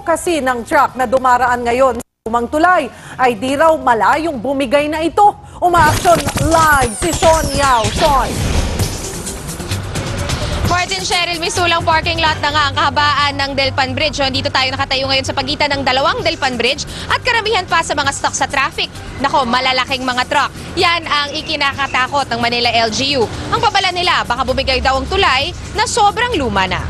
kasi ng truck na dumaraan ngayon sa lumang tulay ay di raw malayong bumigay na ito. Umaaksyon live si Sean Yao. Sean. Martin, Cheryl, may sulang parking lot na nga ang kahabaan ng Delpan Bridge. Dito tayo nakatayo ngayon sa pagitan ng dalawang Delpan Bridge at karamihan pa sa mga stuck sa traffic. Nako, malalaking mga truck. Yan ang ikinakatakot ng Manila LGU. Ang babala nila, baka bumigay daw ang tulay na sobrang luma na.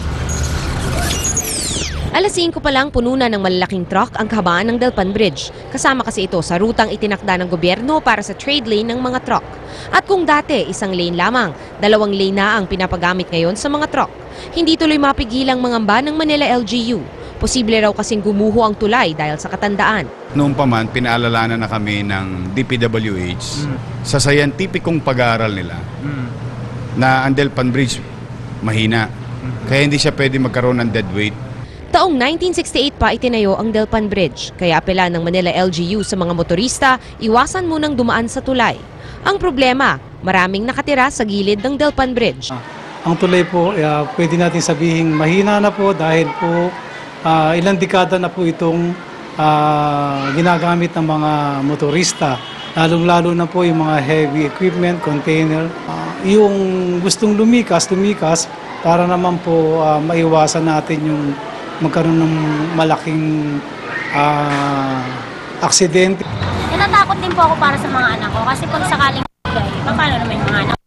Alas 5 pa lang puno na ng malalaking truck ang kahabaan ng Delpan Bridge. Kasama kasi ito sa rutang itinakda ng gobyerno para sa trade lane ng mga truck. At kung dati isang lane lamang, 2 lane na ang pinapagamit ngayon sa mga truck. Hindi tuloy mapigilang mangamba ng Manila LGU. Posible raw kasing gumuho ang tulay dahil sa katandaan. Noong pa man, pinaalalanan na kami ng DPWH sa scientificong pag-aaral nila na ang Delpan Bridge mahina. Kaya hindi siya pwede magkaroon ng dead weight. Taong 1968 pa itinayo ang Delpan Bridge, kaya apela ng Manila LGU sa mga motorista, iwasan munang dumaan sa tulay. Ang problema, maraming nakatira sa gilid ng Delpan Bridge. Ang tulay po, pwede natin sabihin mahina na po dahil po ilang dekada na po itong ginagamit ng mga motorista. Lalong-lalo na po yung mga heavy equipment, container. Yung gustong lumikas para naman po maiwasan natin yung magkaroon ng malaking aksidente. Natatakot din po ako para sa mga anak ko kasi pag sakaling paano naman yung mga anak ko?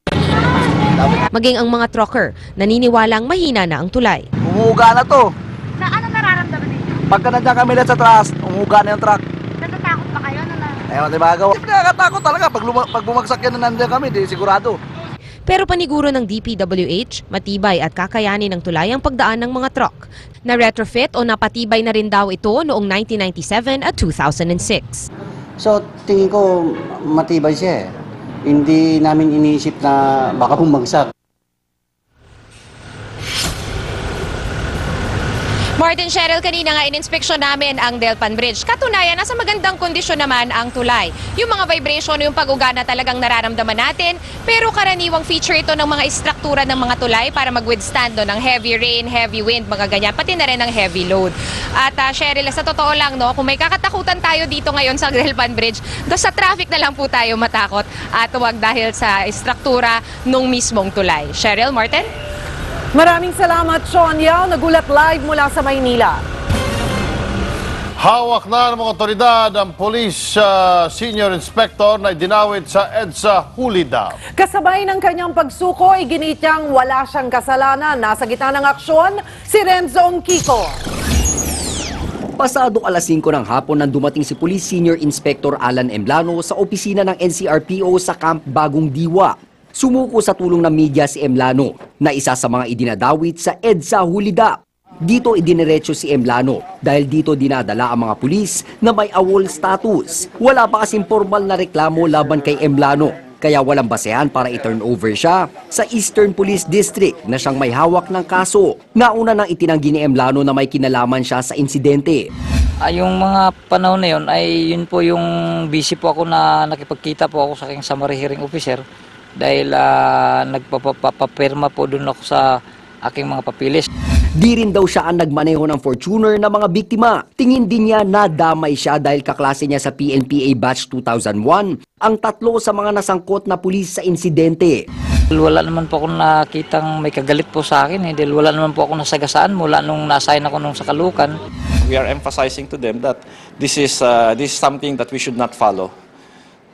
Maging ang mga trucker, naniniwalang mahina na ang tulay. Umuuga na to. Na ano nararamdaman ninyo? Pagka nandiyan kami na sa truck, umuuga na yung truck. Natatakot ba kayo? Ewan, di ba agaw? Hindi nakakatakot talaga. Pag bumagsak yan na nandiyan kami, di sigurado. Pero paniguro ng DPWH, matibay at kakayanin ng tulay ang pagdaan ng mga truck. Na-retrofit o napatibay na rin daw ito noong 1997 at 2006. So tingin ko matibay siya eh. Hindi namin iniisip na baka bumagsak. Martin, Cheryl, kanina nga in-inspeksyon namin ang Delpan Bridge. Katunayan, nasa magandang kondisyon naman ang tulay. Yung mga vibration, yung pag-uga na talagang nararamdaman natin. Pero karaniwang feature ito ng mga istruktura ng mga tulay para mag-withstand ng heavy rain, heavy wind, mga ganyan. Pati na rin ang heavy load. At Cheryl, sa totoo lang, no, kung may kakatakutan tayo dito ngayon sa Delpan Bridge, sa traffic na lang po tayo matakot. At huwag dahil sa istruktura nung mismong tulay. Cheryl, Martin? Maraming salamat, Sean Yao. Nagulat live mula sa Maynila. Hawak na ng mga otoridad ang Police Senior Inspector na idinawit sa EDSA Hulidao. Kasabay ng kanyang pagsuko, iginit niyang wala siyang kasalanan. Nasa gitna ng aksyon, si Renzo Kiko. Pasado alas 5 ng hapon nang dumating si Police Senior Inspector Alan Emlano sa opisina ng NCRPO sa Camp Bagong Diwa. Sumuko sa tulong ng media si Emlano na isa sa mga idinadawit sa EDSA Hulidao. Dito idiniretso si Emlano dahil dito dinadala ang mga pulis na may AWOL status. Wala pa kasing formal na reklamo laban kay Emlano, kaya walang basehan para i-turn over siya sa Eastern Police District na siyang may hawak ng kaso. Nauna nang itinanggi ni Emlano na may kinalaman siya sa insidente. Yung mga panahon na yun ay yun po yung busy po ako na nakipagkita po ako sa aking summary hearing officer dahil nagpapapirma po doon ako sa aking mga papilis. Di rin daw siya ang nagmaneho ng Fortuner ng mga biktima. Tingin din niya na damay siya dahil kaklase niya sa PNPA Batch 2001 ang 3 sa mga nasangkot na pulis sa insidente. Wala naman po akong nakitang may kagalit po sa akin. Dahil wala naman po akong nasagasaan mula nung nasign ako nung sa Caloocan. We are emphasizing to them that this is something that we should not follow.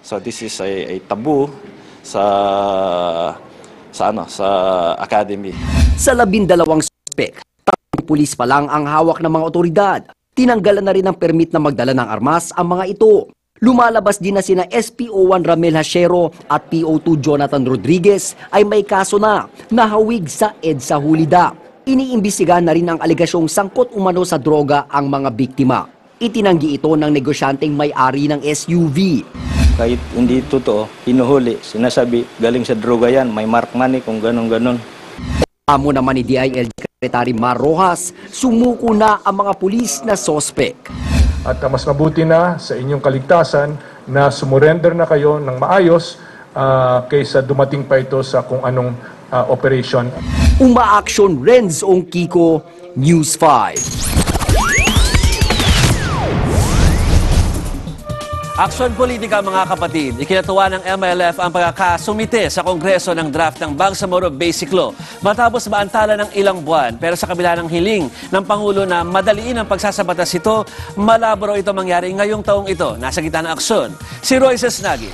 So this is a taboo sa academy. Sa 12 suspek, 3 pulis pa lang ang hawak ng mga otoridad. Tinanggalan na rin ng permit na magdala ng armas ang mga ito. Lumalabas din na sina SPO1 Ramel Hashero at PO2 Jonathan Rodriguez ay may kaso na nahawig sa EDSA Hulidao. Iniimbestigahan na rin ang aligasyong sangkot umano sa droga ang mga biktima. Itinanggi ito ng negosyanteng may-ari ng SUV. Kahit hindi totoo, hinuhuli, sinasabi, galing sa droga yan, may mark money kung ganon-ganon. Amo naman ni DILG Secretary Mar Rojas, sumuko na ang mga pulis na sospek. At mas mabuti na sa inyong kaligtasan na sumurrender na kayo ng maayos kaysa dumating pa ito sa kung anong operation. Umaaksyon Renzo Kiko, News 5. Aksyon politika mga kapatid, ikinatuwa ng MILF ang pagkakasumite sa Kongreso ng draft ng Bangsamoro Basic Law matapos maantala ng ilang buwan. Pero sa kabila ng hiling ng Pangulo na madaliin ang pagsasabatas ito, malabo raw ito mangyari ngayong taong ito. Nasa gitna ng aksyon, si Royce Snagi.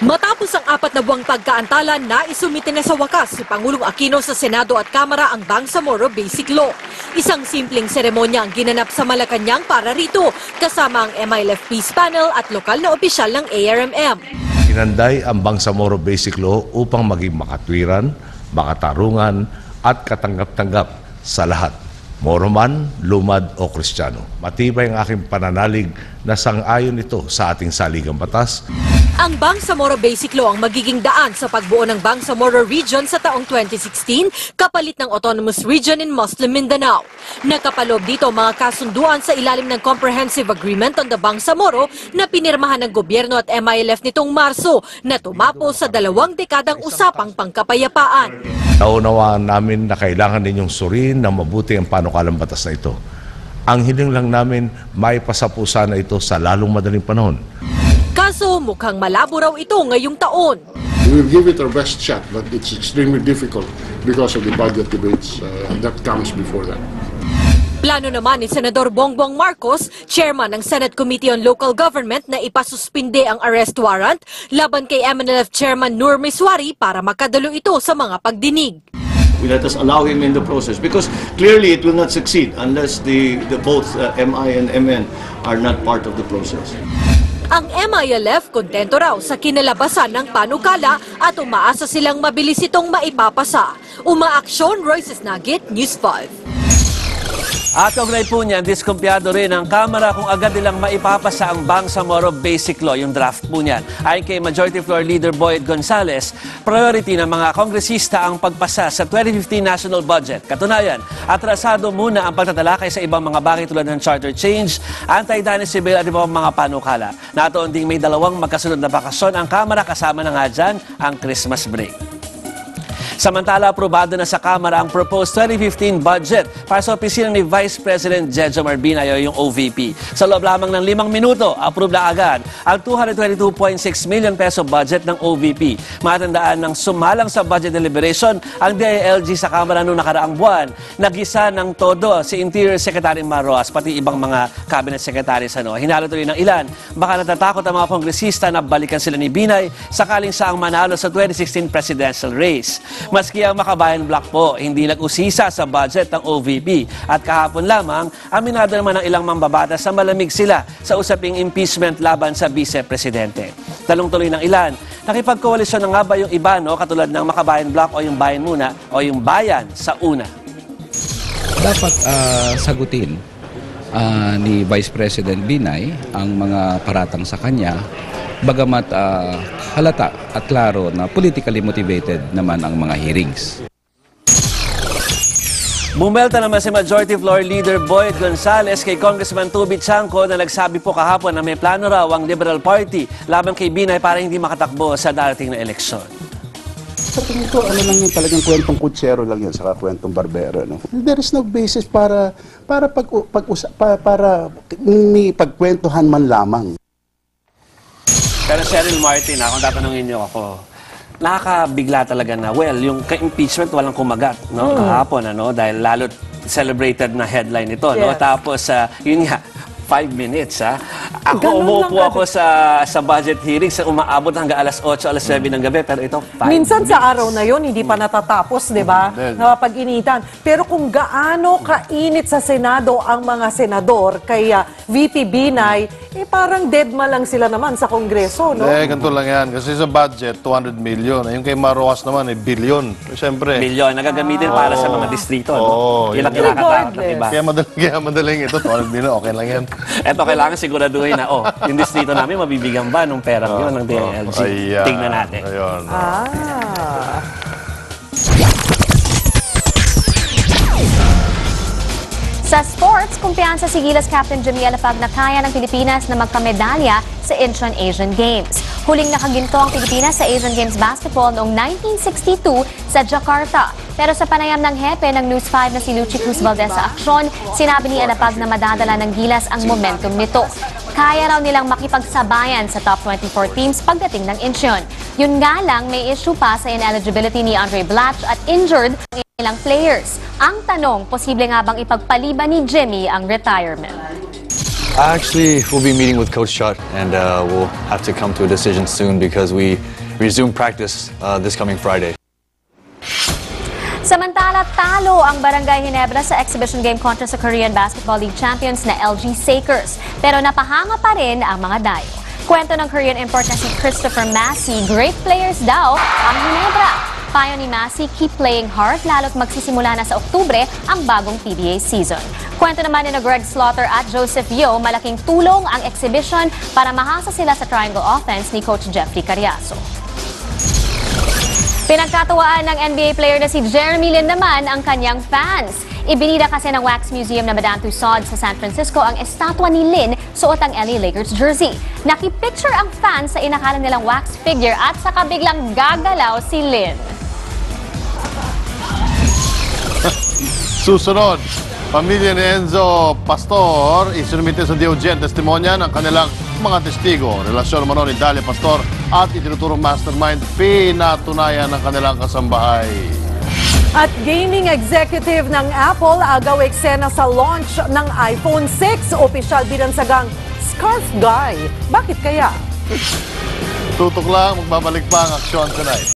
Matapos ang 4 na buwang pagkaantala, naisumite na sa wakas si Pangulong Aquino sa Senado at Kamara ang Bangsamoro Basic Law. Isang simpleng seremonya ang ginanap sa Malacanang para rito, kasama ang MILF Peace Panel at lokal na opisyal ng ARMM. Inanday ang Bangsamoro Basic Law upang maging makatwiran, makatarungan at katanggap-tanggap sa lahat, Moro man, lumad o Kristiyano. Matibay ang aking pananalig na sang-ayon ito sa ating saligang batas. Ang Bangsamoro Basic Law ang magiging daan sa pagbuo ng Bangsamoro Region sa taong 2016 kapalit ng Autonomous Region in Muslim Mindanao. Nakapaloob dito mga kasunduan sa ilalim ng Comprehensive Agreement on the Bangsamoro na pinirmahan ng gobyerno at MILF nitong Marso na tumapo sa 2 dekadang usapang pangkapayapaan. Naunawaan namin na kailangan ninyong suriin na mabuti ang panukalang batas na ito. Ang hiling lang namin, maipasa po sana ito sa lalong madaling panahon. Kaso mukhang malabo raw ito ngayong taon. We will give it our best shot, but it's extremely difficult because of the budget debates that comes before that. Plano naman ni Senador Bongbong Marcos, chairman ng Senate Committee on Local Government, na ipasuspinde ang arrest warrant laban kay MNLF Chairman Nur Miswari para makadalo ito sa mga pagdinig. We let us allow him in the process because clearly it will not succeed unless both MI and MN are not part of the process. Ang MILF kontento raw sa kinalabasan ng panukala at umaasa silang mabilis itong maipapasa. Umaaksyon, Royce Snagit, News 5. At kaugnay po niyan, diskumpiyado rin ang Kamara kung agad nilang maipapasa ang Bangsamoro Basic Law, yung draft po niyan. Ayon kay Majority Floor Leader Boyd Gonzales, priority ng mga kongresista ang pagpasa sa 2015 national budget. Katunayan, atrasado muna ang pagtatalakay sa ibang mga bagay tulad ng charter change, anti-dynasty bill at ibang mga panukala. Natoon ding may 2 magkasunod na bakasyon ang Kamara, kasama na nga dyan ang Christmas break. Samantala, aprobado na sa Kamara ang proposed 2015 budget para sa opisina ni Vice President Jejo Marbinay o yung OVP. Sa loob lamang ng 5 minuto, approve na agad ang 222.6 million peso budget ng OVP. Matandaan ng sumalang sa budget deliberation ang DILG sa Kamara noong nakaraang buwan. Nagisa ng todo si Interior Secretary Marroas, pati ibang mga cabinet secretaries. Hinalo tuloy ng ilan. Baka natatakot ang mga kongresista na balikan sila ni Binay sakaling saang manalo sa 2016 presidential race. Maski ang Makabayan Block po, hindi nag-usisa sa budget ng OVP. At kahapon lamang, aminado naman ng ilang mambabatas sa malamig sila sa usaping impeachment laban sa vice-presidente. Talong-tuloy ng ilan, nakipagkoalisyon na nga ba yung iba, katulad ng Makabayan Block o yung Bayan Muna o yung Bayan sa una? Dapat sagutin ni Vice President Binay ang mga paratang sa kanya, bagamat halata at klaro na politically motivated naman ang mga hearings. Bumelta naman si Majority Floor Leader Boyd Gonzales kay Congressman Tubi Chanco na nagsabi po kahapon na may plano raw ang Liberal Party laban kay Binay para hindi makatakbo sa darating na eleksyon. Sa tingin ko, ano lang yun, talagang kwentong kutsero lang yun, saka kwentong barbero. No? There is no basis para may pagkwentuhan man lamang. Pero Cheryl Martin, kung tatanungin niyo ako, nakakabigla talaga na, yung impeachment walang kumagat, kahapon, dahil lalo celebrated na headline ito, Yes. Tapos, yun nga, 5 minutes, Ako, umuupo ako sa budget hearings, umaabot hanggang alas 8, alas 9 ng gabi, pero ito, 5 Minsan minutes. sa araw na yon hindi pa natatapos, di ba? Napapag-initan. Pero kung gaano kainit sa Senado ang mga senador, kaya VP Binay, parang deadma lang sila naman sa Kongreso, no? Ganito lang yan. Kasi sa budget, 200 million. Yung kay Marroas naman, billion. Siyempre. Milyon, nagagamitin para sa mga distrito, Yun ang kinakatakot ng iba. Kaya madaling ito, 200 million, okay lang yan. Eto, kailangan siguraduhin na, yung distrito namin, mabibigyan ba nung perang yun ng DILG? Tingnan natin. Ayun. Sa sports, kumpiyansa si Gilas Captain Jimmy Alapag na kaya ng Pilipinas na magkamedalya sa Incheon Asian Games. Huling nakaginto ang Pilipinas sa Asian Games Basketball noong 1962 sa Jakarta. Pero sa panayam ng hepe ng News 5 na si Luchi Cruz Valdez sa aksyon, sinabi ni Alapag na madadala ng Gilas ang momentum nito. Kaya raw nilang makipagsabayan sa top 24 teams pagdating ng Incheon. Yun nga lang, may issue pa sa ineligibility ni Andre Blatch at injured ang ilang players. Ang tanong, posible nga bang ipagpaliban ni Jimmy ang retirement? Actually, we'll be meeting with Coach Chut and we'll have to come to a decision soon because we resume practice this coming Friday. Samantala, talo ang Barangay Ginebra sa exhibition game kontra sa Korean Basketball League champions na LG Sakers. Pero napahanga pa rin ang mga dayo. Kwento ng Korean import na si Christopher Massey, great players daw ang Ginebra. Payo ni Massey, keep playing hard lalo't magsisimula na sa Oktubre ang bagong PBA season. Kwento naman ni Greg Slaughter at Joseph Yeo, malaking tulong ang exhibition para mahasa sila sa triangle offense ni Coach Jeffrey Cariaso. Pinagkatuwaan ng NBA player na si Jeremy Lin naman ang kanyang fans. Ibinida kasi ng Wax Museum na Madame Tussauds sa San Francisco ang estatwa ni Lin suot ang LA Lakers jersey. Nakipicture ang fans sa inakala nilang wax figure at saka biglang gagalaw si Lin. Susunod, pamilya ni Enzo Pastor isinumite sa DOJ ang testimonya ng kanilang mga testigo. Relasyon naman ni Dalia Pastor at itinuturong mastermind, pinatunayan ng kanilang kasambahay. At gaming executive ng Apple agaw eksena sa launch ng iPhone 6. Opisyal binansagang Scarf Guy. Bakit kaya? Tutok lang, magbabalik pa ang aksyon tonight.